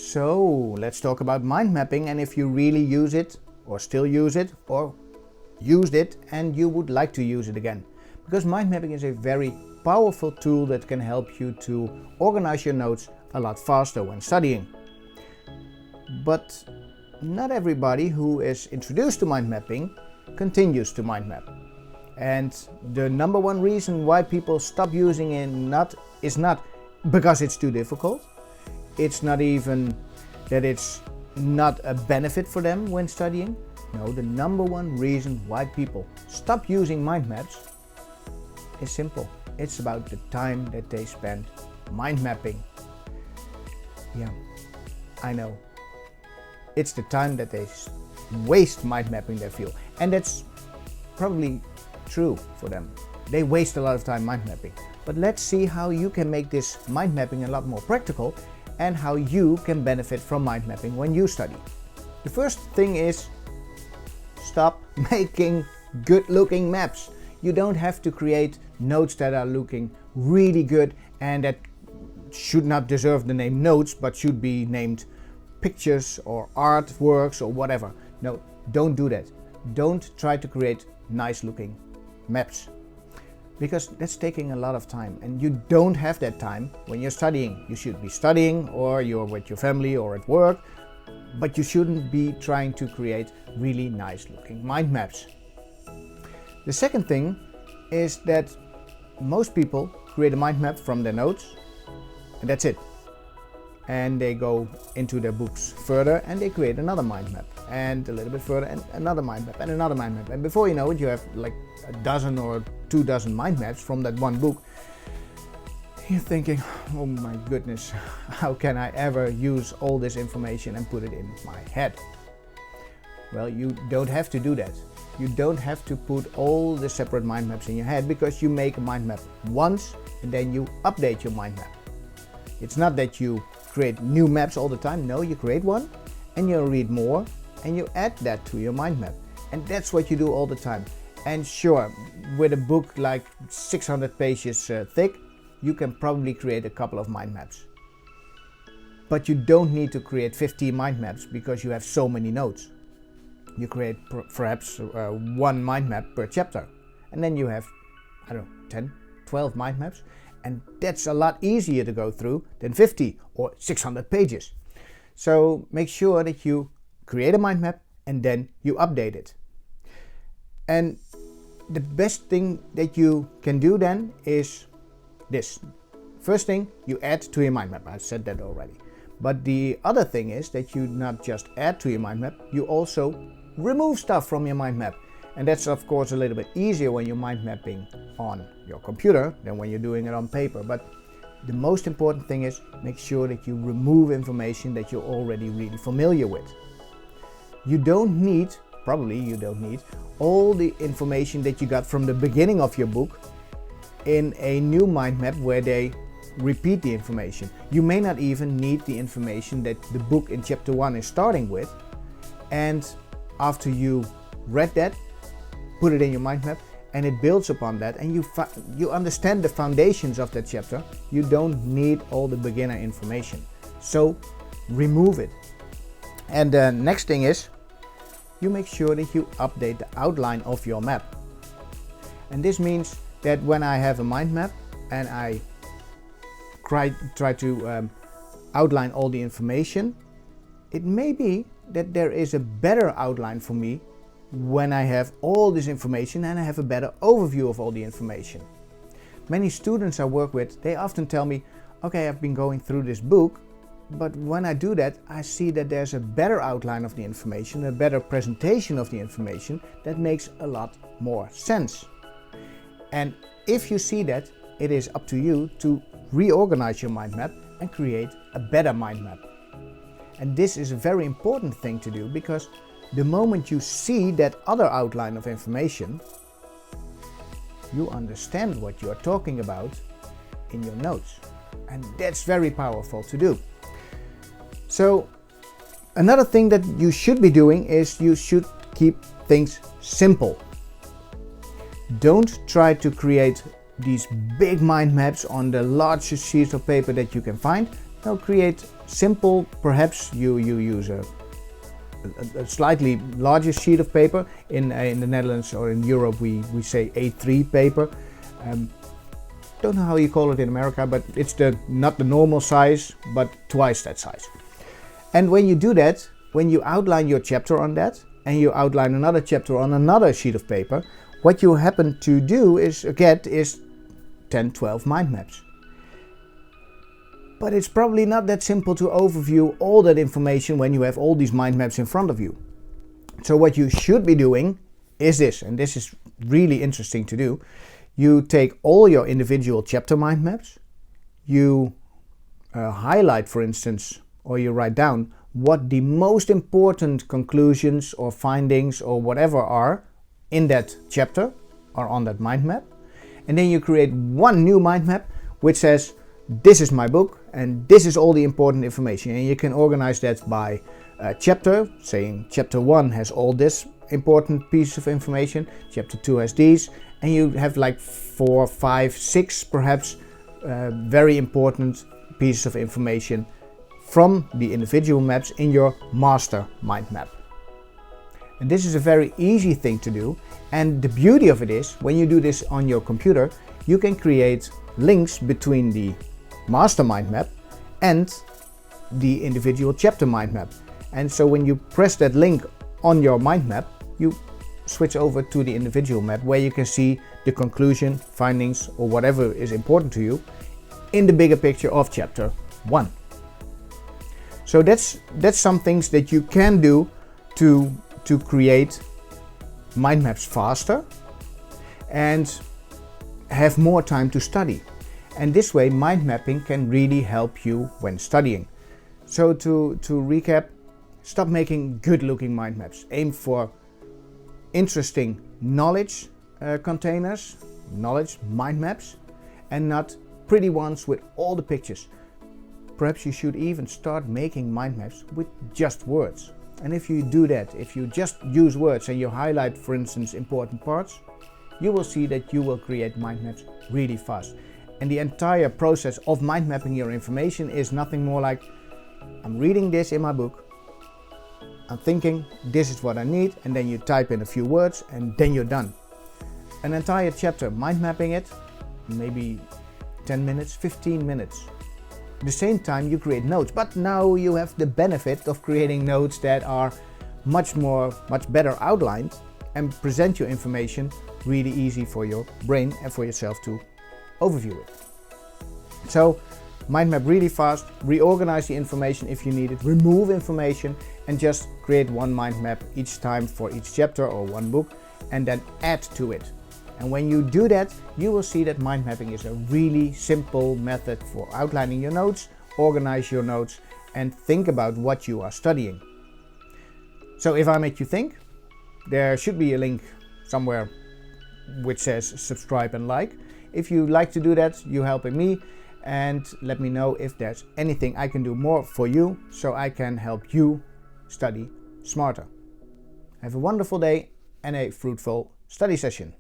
So let's talk about mind mapping and if you really use it or still use it or used it and you would like to use it again. Because mind mapping is a very powerful tool that can help you to organize your notes a lot faster when studying. But not everybody who is introduced to mind mapping continues to mind map. And the number one reason why people stop using it is not because it's too difficult. It's not even that it's not a benefit for them when studying. No, the number one reason why people stop using mind maps is simple. It's about the time that they spend mind mapping. Yeah, I know. It's the time that they waste mind mapping, they feel. And that's probably true for them. They waste a lot of time mind mapping. But let's see how you can make this mind mapping a lot more practical and how you can benefit from mind mapping when you study. The first thing is stop making good looking maps. You don't have to create notes that are looking really good and that should not deserve the name notes but should be named pictures or artworks or whatever. No, don't do that. Don't try to create nice looking maps, because that's taking a lot of time and you don't have that time when you're studying. You should be studying or you're with your family or at work, but you shouldn't be trying to create really nice looking mind maps. The second thing is that most people create a mind map from their notes and that's it. And they go into their books further and they create another mind map and a little bit further and another mind map and another mind map. And before you know it, you have like a dozen or 2 dozen mind maps from that one book. You're thinking, oh my goodness, how can I ever use all this information and put it in my head? Well, you don't have to do that. You don't have to put all the separate mind maps in your head, because you make a mind map once and then you update your mind map. It's not that you create new maps all the time. No, you create one and you read more and you add that to your mind map. And that's what you do all the time. And sure, with a book like 600 pages thick, you can probably create a couple of mind maps. But you don't need to create 50 mind maps because you have so many notes. You create perhaps one mind map per chapter. And then you have, 10, 12 mind maps. And that's a lot easier to go through than 50 or 600 pages. So make sure that you create a mind map and then you update it. And the best thing that you can do then is this. First thing, you add to your mind map. I said that already. But the other thing is that you not just add to your mind map, you also remove stuff from your mind map. And that's of course a little bit easier when you're mind mapping on your computer than when you're doing it on paper. But the most important thing is make sure that you remove information that you're already really familiar with. You don't need, probably you don't need, all the information that you got from the beginning of your book in a new mind map where they repeat the information. You may not even need the information that the book in chapter 1 is starting with. And after you read that, put it in your mind map and it builds upon that and you understand the foundations of that chapter. You don't need all the beginner information. So remove it. And the next thing is you make sure that you update the outline of your map. And this means that when I have a mind map and I try to outline all the information, it may be that there is a better outline for me when I have all this information and I have a better overview of all the information. Many students I work with, they often tell me, okay, I've been going through this book, but when I do that, I see that there's a better outline of the information, a better presentation of the information that makes a lot more sense. And if you see that, it is up to you to reorganize your mind map and create a better mind map. And this is a very important thing to do, because the moment you see that other outline of information, you understand what you are talking about in your notes. And that's very powerful to do. So another thing that you should be doing is you should keep things simple. Don't try to create these big mind maps on the largest sheets of paper that you can find. Now create simple, perhaps you use a slightly larger sheet of paper. In the Netherlands or in Europe we say A3 paper. Don't know how you call it in America, but it's not the normal size, but twice that size. And when you do that, when you outline your chapter on that, and you outline another chapter on another sheet of paper, what you happen to do is 10, 12 mind maps. But it's probably not that simple to overview all that information when you have all these mind maps in front of you. So what you should be doing is this, and this is really interesting to do. You take all your individual chapter mind maps, you highlight, for instance, or you write down what the most important conclusions or findings or whatever are in that chapter or on that mind map. And then you create one new mind map which says, this is my book and this is all the important information. And you can organize that by chapter, saying chapter 1 has all this important piece of information, chapter 2 has these, and you have like 4, 5, 6 perhaps very important pieces of information from the individual maps in your master mind map. And this is a very easy thing to do, and the beauty of it is when you do this on your computer, you can create links between the master mind map and the individual chapter mind map. And so when you press that link on your mind map, you switch over to the individual map where you can see the conclusion, findings, or whatever is important to you in the bigger picture of chapter 1. So that's some things that you can do to create mind maps faster and have more time to study. And this way mind mapping can really help you when studying. So to recap, stop making good looking mind maps. Aim for interesting knowledge containers, knowledge mind maps, and not pretty ones with all the pictures. Perhaps you should even start making mind maps with just words. And if you do that, if you just use words and you highlight, for instance, important parts, you will see that you will create mind maps really fast. And the entire process of mind mapping your information is nothing more like, I'm reading this in my book, I'm thinking this is what I need, and then you type in a few words and then you're done. An entire chapter, mind mapping it, maybe 10 minutes, 15 minutes. At the same time you create notes, but now you have the benefit of creating notes that are much better outlined and present your information really easy for your brain and for yourself to overview it. So mind map really fast, reorganize the information if you need it, remove information, and just create one mind map each time for each chapter or one book, and then add to it. And when you do that, you will see that mind mapping is a really simple method for outlining your notes, organize your notes, and think about what you are studying. So if I make you think, there should be a link somewhere which says subscribe and like. If you like to do that, you're helping me, and let me know if there's anything I can do more for you so I can help you study smarter. Have a wonderful day and a fruitful study session.